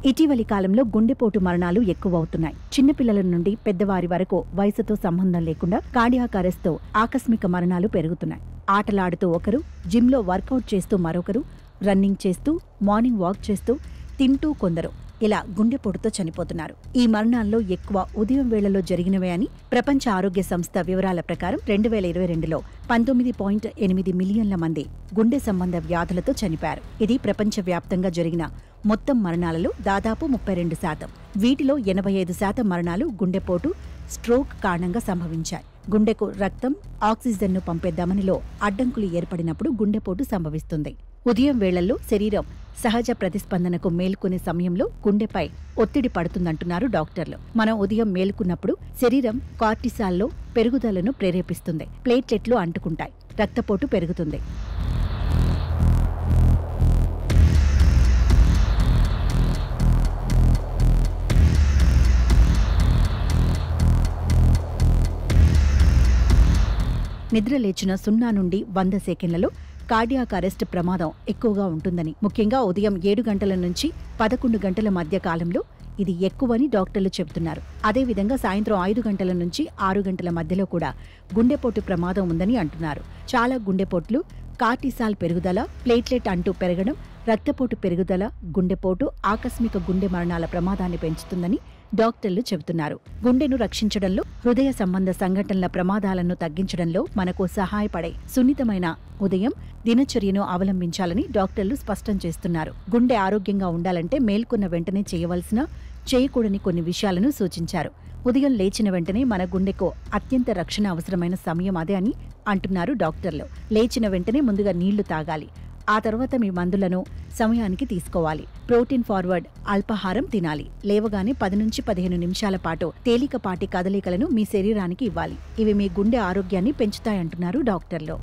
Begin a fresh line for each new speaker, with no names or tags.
ఇటీవలి కాలంలో గుండెపోటు మరణాలు ఎక్కువవుతున్నాయి. చిన్నపిల్లల నుండి పెద్దవారి వరకు వయసుతో సంబంధం లేకుండా కార్డియాక్ అరెస్ట్తో ఆకస్మిక మరణాలు పెరుగుతున్నాయి. ఆటలాడుతూ ఒకరు, జిమ్లో వర్కౌట్ చేస్తూ మరొకరు, రన్నింగ్ చేస్తూ, మార్నింగ్ వాక్ చేస్తూ, తింటూ కొందరు ఇలా గుండెపోటుతో చనిపోతున్నారు. ఈ మరణాల్లో ఎక్కువ ఉదయం వేళల్లో జరిగినవే అని ప్రపంచ ఆరోగ్య సంస్థ వివరాల ప్రకారం 2022లో 19.8 మిలియన్ల మంది గుండె సంబంధ వ్యాధులతో చనిపోయారు. ఇది ప్రపంచవ్యాప్తంగా జరిగిన మొత్తం మరణాలలో దాదాపు 32%. వీటిలో 85% మరణాలు గుండెపోటు, స్ట్రోక్ కారణంగా సంభవించాయి. గుండెకు రక్తం, ఆక్సిజన్ను పంపే ధమనిలో అడ్డంకులు ఏర్పడినప్పుడు గుండెపోటు సంభవిస్తుంది. ఉదయం వేళల్లో శరీరం సహజ ప్రతిస్పందనకు మేల్కొనే సమయంలో గుండెపై ఒత్తిడి పడుతుందంటున్నారు డాక్టర్లు. మనం ఉదయం మేల్కొన్నప్పుడు శరీరం కార్టిసాల్లో పెరుగుదలను ప్రేరేపిస్తుంది. ప్లేట్లెట్లు అంటుకుంటాయి, రక్తపోటు పెరుగుతుంది. నిద్ర లేచిన 0 నుండి 100 సెకండ్లలో కార్డియాక్ అరెస్ట్ ప్రమాదం ఎక్కువగా ఉంటుందని, ముఖ్యంగా ఉదయం 7 గంటల నుంచి 11 గంటల మధ్య కాలంలో ఇది ఎక్కువని డాక్టర్లు చెబుతున్నారు. అదేవిధంగా సాయంత్రం 5 గంటల నుంచి 6 గంటల మధ్యలో కూడా గుండెపోటు ప్రమాదం ఉందని అంటున్నారు. చాలా గుండెపోట్లు కార్టిసాల్ పెరుగుదల, ప్లేట్లెట్ అంటూ పెరగడం, రక్తపోటు పెరుగుదల, గుండెపోటు ఆకస్మిక గుండె మరణాల ప్రమాదాన్ని పెంచుతుందని డాక్టర్లు చెబుతున్నారు. గుండెను రక్షించడంలో, హృదయ సంబంధ సంఘటనల ప్రమాదాలను తగ్గించడంలో మనకు సహాయపడే సున్నితమైన ఉదయం దినచర్యను అవలంబించాలని డాక్టర్లు స్పష్టం చేస్తున్నారు. గుండె ఆరోగ్యంగా ఉండాలంటే మేల్కొన్న వెంటనే చేయవలసిన, చేయకూడని కొన్ని విషయాలను సూచించారు. ఉదయం లేచిన వెంటనే మన గుండెకు అత్యంత రక్షణ అవసరమైన సమయం అదే అని అంటున్నారు డాక్టర్లు. లేచిన వెంటనే ముందుగా నీళ్లు తాగాలి. ఆ తర్వాత మీ మందులను సమయానికి తీసుకోవాలి. ప్రోటీన్ ఫార్వర్డ్ అల్పాహారం తినాలి. లేవగానే 10 నుంచి 15 నిమిషాల పాటు తేలికపాటి కదలికలను మీ శరీరానికి ఇవ్వాలి. ఇవి మీ గుండె ఆరోగ్యాన్ని పెంచుతాయంటున్నారు డాక్టర్లు.